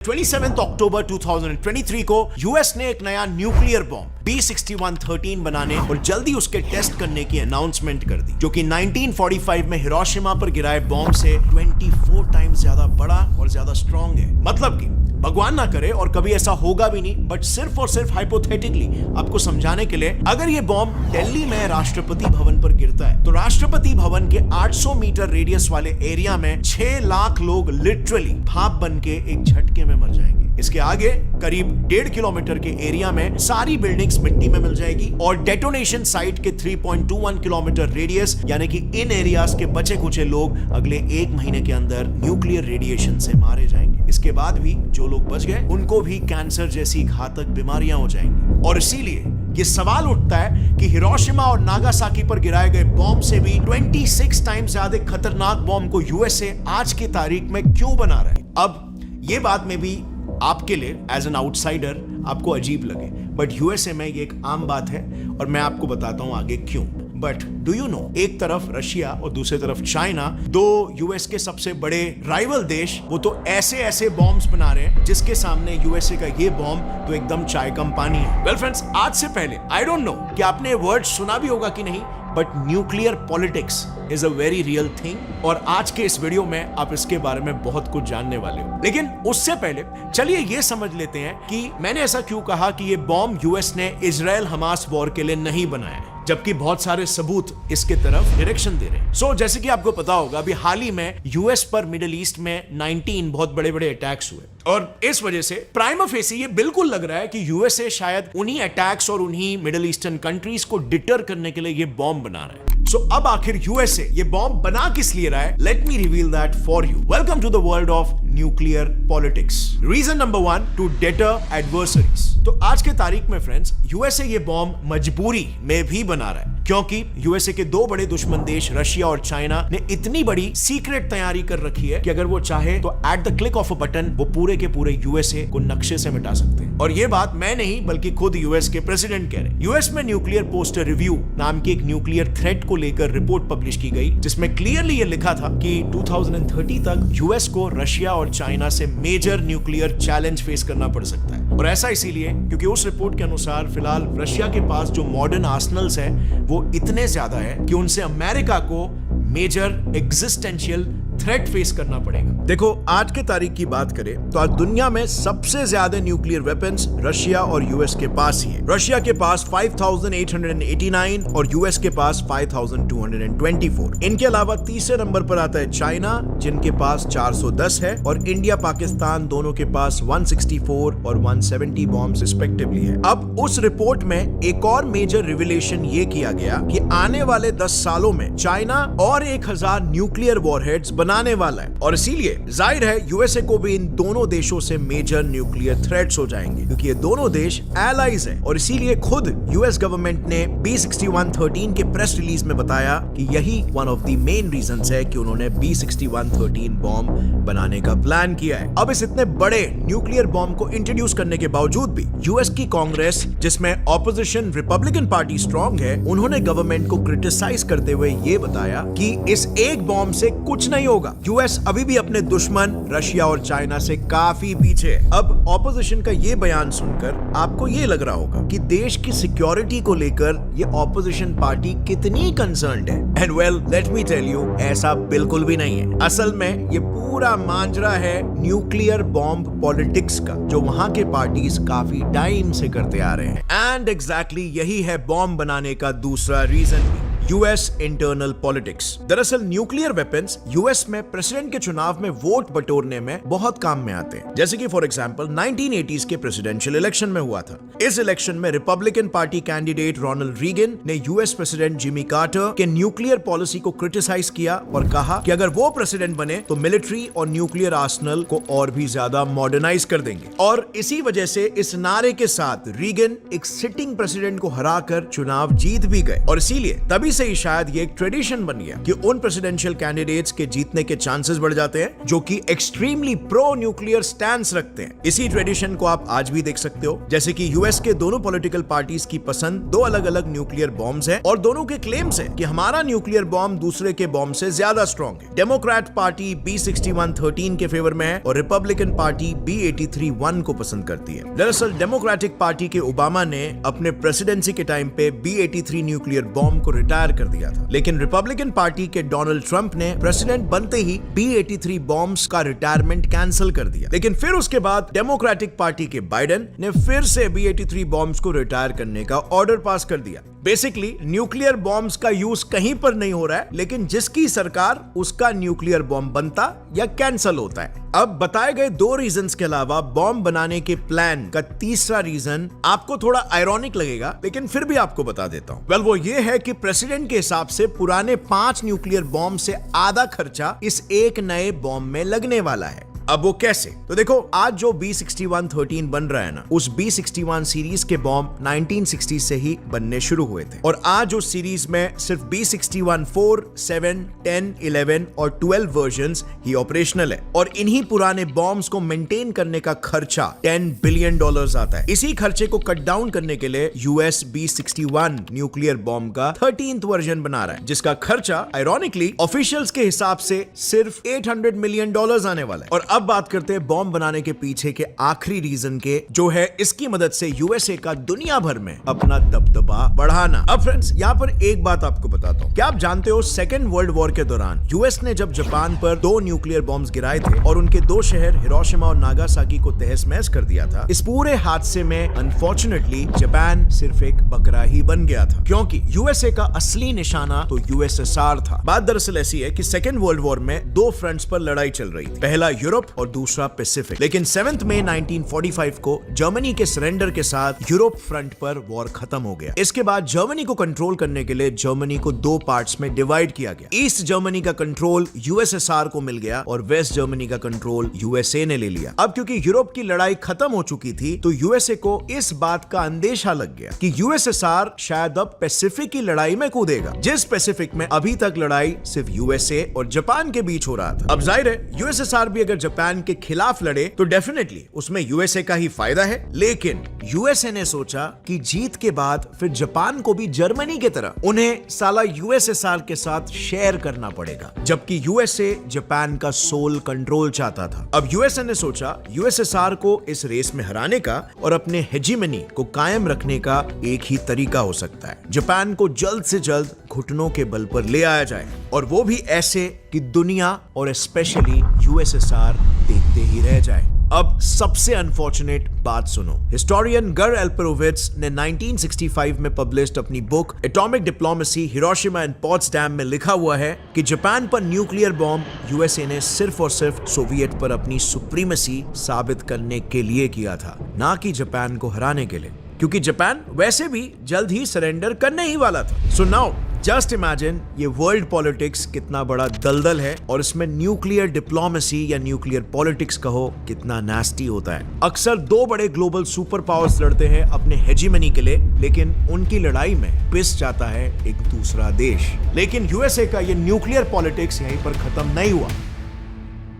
27 अक्टूबर 2023 को यूएस ने एक नया न्यूक्लियर बॉम्ब B6113 बनाने और जल्दी उसके टेस्ट करने की अनाउंसमेंट कर दी, जो कि 1945 में हिरोशिमा पर गिराए बॉम्ब से 24 टाइम्स ज्यादा बड़ा और ज्यादा स्ट्रॉन्ग है। मतलब कि भगवान ना करे और कभी ऐसा होगा भी नहीं, बट सिर्फ और सिर्फ हाइपोथेटिकली आपको समझाने के लिए, अगर ये बॉम्ब दिल्ली में राष्ट्रपति भवन पर गिरता है तो राष्ट्रपति भवन के 800 मीटर रेडियस वाले एरिया में 6 लाख लोग लिटरली भाप बन के एक झटके में मर जाएंगे। इसके आगे करीब 1.5 किलोमीटर के एरिया में सारी बिल्डिंग्स मिट्टी में मिल जाएगी और डेटोनेशन साइट के 3.21 किलोमीटर रेडियस यानी कि इन एरियाज के बचे कुचे लोग अगले 1 महीने के अंदर न्यूक्लियर रेडिएशन से मारे जाएंगे। इसके बाद भी जो लोग बच गए उनको भी कैंसर जैसी घातक बीमारियां हो जाएंगी। और इसीलिए ये सवाल उठता है कि हिरोशिमा और नागासाकी पर गिराए गए बॉम्ब से भी 26 टाइम्स ज्यादा खतरनाक बॉम्ब को यूएसए आज की तारीख में क्यों बना रहा है। अब ये बात में भी आपके लिए एज एन आउटसाइडर आपको अजीब लगे, बट यूएसए में ये एक आम बात है और मैं आपको बताता हूं आगे क्यों। बट डू यू नो, एक तरफ रशिया और दूसरी तरफ चाइना, दो यूएस के सबसे बड़े राइवल देश, वो तो ऐसे ऐसे बॉम्ब्स बना रहे हैं जिसके सामने यूएसए का ये बॉम्ब तो एकदम चाय कम पानी है। वेल फ्रेंड्स, आज से पहले आई डोंट नो कि आपने वर्ड सुना भी होगा कि नहीं, but nuclear politics is a very real thing और आज के इस वीडियो में आप इसके बारे में बहुत कुछ जानने वाले हो। लेकिन उससे पहले चलिए ये समझ लेते हैं कि मैंने ऐसा क्यों कहा कि ये बॉम्ब यूएस ने इजराइल हमास वॉर के लिए नहीं बनाया है, जबकि बहुत सारे सबूत इसके तरफ डायरेक्शन दे रहे हैं। सो जैसे कि आपको पता होगा, अभी हाल ही में यूएस पर मिडिल ईस्ट में 19 बहुत बड़े बड़े अटैक्स हुए और इस वजह से प्राइमा फेसी ये बिल्कुल लग रहा है कि यूएसए शायद उन्हीं अटैक्स और उन्हीं मिडिल ईस्टर्न कंट्रीज को डिटर करने के लिए ये बॉम्ब बना रहा है। सो अब आखिर यूएसए ये बॉम्ब बना किस लिए रहा है? Let me reveal that for you. Welcome to the world of nuclear politics. Reason number 1, to deter adversaries. तो आज के तारीख में फ्रेंड्स, यूएसए ये बॉम्ब मजबूरी में भी बना रहा है क्योंकि यूएसए के दो बड़े दुश्मन देश रशिया और चाइना ने इतनी बड़ी सीक्रेट तैयारी कर रखी है कि अगर वो चाहे तो at the click of a button वो पूरे के पूरे यूएसए को नक्शे से मिटा सकते हैं। और ये बात मैं नहीं बल्कि खुद यूएस के प्रेसिडेंट कह रहे हैं। यूएस में न्यूक्लियर पोस्टर रिव्यू नाम की एक न्यूक्लियर थ्रेट को लेकर रिपोर्ट पब्लिश की गई, जिसमें क्लियरली ये लिखा था कि 2030 तक यूएस को रशिया और चाइना से मेजर न्यूक्लियर चैलेंज फेस करना पड़ सकता है। और ऐसा इसीलिए क्योंकि उस रिपोर्ट के अनुसार फिलहाल रशिया के पास जो मॉडर्न आर्सनल्स है वो इतने ज्यादा है कि उनसे अमेरिका को मेजर एग्जिस्टेंशियल थ्रेट फेस करना पड़ेगा। देखो, आज के तारीख की बात करें तो आज दुनिया में सबसे ज्यादा न्यूक्लियर वेपन्स रशिया और यूएस के पास ही है। रशिया के पास 5889 और यूएस के पास 5224। इनके अलावा तीसरे नंबर पर आता है चाइना, जिनके पास 410 है, और इंडिया पाकिस्तान दोनों के पास 164 और 170 बॉम्ब्स रिस्पेक्टिवली है। अब उस रिपोर्ट में एक और मेजर रिविलेशन ये किया गया कि आने वाले 10 सालों में चाइना और 1000 न्यूक्लियर वॉरहेड्स बनाने वाला है और इसीलिए जाहिर है यूएसए को भी इन दोनों देशों से मेजर न्यूक्लियर थ्रेट्स हो जाएंगे क्योंकि ये दोनों देश एलाइज हैं। और इसीलिए खुद यूएस गवर्नमेंट ने B6113 के प्रेस रिलीज में बताया कि यही one of the main reasons है कि उन्होंने B6113 बॉम्ब बनाने का प्लान किया है। अब इस इतने बड़े न्यूक्लियर बॉम्ब को इंट्रोड्यूस करने के बावजूद भी यूएस की कांग्रेस, जिसमें ऑपोजिशन रिपब्लिकन पार्टी स्ट्रॉन्ग है, उन्होंने गवर्नमेंट को क्रिटिसाइज करते हुए ये बताया कि इस एक बॉम्ब से कुछ नहीं होगा। यूएस अभी भी अपने दुश्मन रशिया और चाइना से काफी पीछे है। अब ऑपोजिशन का ये बयान सुनकर आपको ये लग रहा होगा कि देश की सिक्योरिटी को लेकर ये ऑपोजिशन पार्टी कितनी कंसर्न्ड है। And well, let me tell you, ऐसा बिल्कुल भी नहीं है। असल में ये पूरा मांजरा है न्यूक्लियर बॉम्ब पॉलिटिक्स का, जो वहां के पार्टीज काफी टाइम से करते आ रहे हैं। एंड एग्जैक्टली यही है बॉम्ब बनाने का दूसरा रीजन भी, यूएस इंटरनल पॉलिटिक्स। दरअसल न्यूक्लियर वेपन्स यूएस में प्रेसिडेंट के चुनाव में वोट बटोरने में बहुत काम में आते हैं। जैसे कि फॉर एग्जांपल 1980s के प्रेसिडेंशियल इलेक्शन में हुआ था। इस इलेक्शन में Republican party candidate Ronald Reagan ने यूएस प्रेसिडेंट जिमी कार्टर के न्यूक्लियर पॉलिसी को क्रिटिसाइज किया और कहा कि अगर वो प्रेसिडेंट बने तो मिलिट्री और न्यूक्लियर आर्सनल को और भी ज्यादा मॉडर्नाइज कर देंगे। और इसी वजह से इस नारे के साथ रीगन एक सिटिंग प्रेसिडेंट को हराकर चुनाव जीत भी गए और इसीलिए तभी से ही शायद ये एक ट्रेडिशन बन गया कि उन प्रेसिडेंशियल कैंडिडेट्स के जीतने के चांसेस बढ़ जाते हैं जो कि एक्सट्रीमली प्रो न्यूक्लियर स्टैंस रखते हैं। इसी ट्रेडिशन को आप आज भी देख सकते हो, जैसे कि यूएस के दोनों पॉलिटिकल पार्टीज की पसंद दो अलग अलग न्यूक्लियर बॉम्ब्स है और दोनों के क्लेम्स है कि हमारा न्यूक्लियर बॉम्ब दूसरे के बॉम्ब से ज्यादा स्ट्रॉन्ग है। डेमोक्रेट पार्टी B6113 के फेवर में है और रिपब्लिकन पार्टी B83-1 को पसंद करती है। दरअसल डेमोक्रेटिक पार्टी के ओबामा ने अपने प्रेसिडेंसी के टाइम पे B83 न्यूक्लियर बॉम्ब को रिटायर कर दिया था, लेकिन रिपब्लिकन पार्टी के डोनाल्ड ट्रंप ने प्रेसिडेंट बनते ही B83 बॉम्ब्स का रिटायरमेंट कैंसिल कर दिया। लेकिन फिर उसके बाद डेमोक्रेटिक पार्टी के बाइडेन ने फिर से B83 बॉम्ब्स को रिटायर करने का ऑर्डर पास कर दिया। बेसिकली न्यूक्लियर बॉम्ब्स का यूज कहीं पर नहीं हो रहा है, लेकिन जिसकी सरकार उसका न्यूक्लियर बॉम्ब बनता या कैंसिल होता है। अब बताए गए दो रीजंस के अलावा बॉम्ब बनाने के प्लान का तीसरा रीजन आपको थोड़ा आयरॉनिक लगेगा, लेकिन फिर भी आपको बता देता हूं। वेल, वो ये है कि प्रेसिडेंट के हिसाब से पुराने 5 न्यूक्लियर बॉम्ब से आधा खर्चा इस एक नए बॉम्ब में लगने वाला है। अब वो कैसे? तो देखो, आज जो B6113 बन रहा है ना, उस B61 सीरीज के बॉम्ब 1960 से ही बनने शुरू हुए थे और आज उस सीरीज में सिर्फ B61 4, 7, 10, 11 और 12 वर्जन्स ही ऑपरेशनल है और इन्हीं पुराने बॉम्ब्स को मेंटेन करने का खर्चा $10 बिलियन आता है। इसी खर्चे को कट डाउन करने के लिए यूएस B61 न्यूक्लियर बॉम्ब का 13th वर्जन बना रहा है, जिसका खर्चा आयरॉनिकली ऑफिशियल्स के हिसाब से सिर्फ $800 मिलियन आने वाला है। और अब बात करते हैं बॉम्ब बनाने के पीछे के आखिरी रीजन के, जो है इसकी मदद से यूएसए का दुनिया भर में अपना दबदबा बढ़ाना। अब फ्रेंड्स, यहाँ पर एक बात आपको बताता हूँ। क्या आप जानते हो सेकेंड वर्ल्ड वॉर के दौरान यूएस ने जब जापान पर 2 न्यूक्लियर बॉम्ब्स गिराए थे और उनके 2 शहर हिरोशिमा और नागासाकी को तहस महस कर दिया था, इस पूरे हादसे में अनफॉर्चुनेटली जापान सिर्फ एक बकरा ही बन गया था, क्योंकि यूएसए का असली निशाना तो यूएसएसआर था। बात दरअसल ऐसी है कि सेकेंड वर्ल्ड वॉर में 2 फ्रंट्स पर लड़ाई चल रही थी, पहला यूरोप और दूसरा पैसिफिक। लेकिन 7 मई 1945 को जर्मनी के सरेंडर के साथ यूरोप फ्रंट पर वॉर खत्म हो गया। इसके बाद जर्मनी को कंट्रोल करने के लिए जर्मनी को 2 पार्ट्स में डिवाइड किया गया। ईस्ट जर्मनी का कंट्रोल यूएसएसआर को मिल गया और वेस्ट जर्मनी का कंट्रोल यूएसए ने ले लिया। अब क्योंकि यूरोप की लड़ाई खत्म हो चुकी थी, तो यूएसए को इस बात का अंदेशा लग गया कि यूएसएसआर शायद अब पैसिफिक की लड़ाई में कूदेगा, जिस पैसिफिक में अभी तक लड़ाई सिर्फ यूएसए और जापान के बीच हो रहा था। अब जाहिर है, यूएसएसआर भी अगर जापान के खिलाफ लड़े तो डेफिनेटली उसमें यूएसए का ही फायदा है, लेकिन यूएसए ने सोचा कि जीत के बाद फिर जापान को भी जर्मनी की तरह उन्हें साला यूएसएसआर के साथ शेयर करना पड़ेगा, जबकि यूएसए जापान का सोल कंट्रोल चाहता था। अब यूएसए ने सोचा यूएसएसआर को इस रेस में हराने का और अपने हेजीमनी को कायम रखने का एक ही तरीका हो सकता है, जापान को जल्द से जल्द घुटनों के बल पर ले आया जाए, और वो भी ऐसे कि दुनिया और स्पेशली यूएसएसआर देखते ही रह जाए। अब सबसे अनफॉर्चुनेट बात सुनो। हिस्टोरियन गर एल्पेरोविट्ज ने 1965 में पब्लिश्ड अपनी book atomic diplomacy Hiroshima and Potsdam में लिखा हुआ है कि जापान पर न्यूक्लियर बॉम्ब यूएसए ने सिर्फ और सिर्फ सोवियत पर अपनी सुप्रीमेसी साबित करने के लिए किया था, ना कि जापान को हराने के लिए, क्योंकि जापान वैसे भी जल्द ही सरेंडर करने ही वाला था। सो नाउ जस्ट इमेजिन ये वर्ल्ड पॉलिटिक्स कितना बड़ा दलदल है और इसमें न्यूक्लियर डिप्लोमेसी या न्यूक्लियर पॉलिटिक्स कहो कितना नास्टी होता है। अक्सर 2 बड़े ग्लोबल सुपर पावर्स लड़ते हैं अपने हेजीमनी के लिए, लेकिन उनकी लड़ाई में पिस जाता है एक दूसरा देश। लेकिन यूएसए का ये न्यूक्लियर पॉलिटिक्स यहीं पर खत्म नहीं हुआ।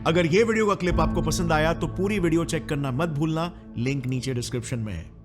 अगर ये वीडियो का क्लिप आपको पसंद आया तो पूरी वीडियो चेक करना मत भूलना, लिंक नीचे डिस्क्रिप्शन में है।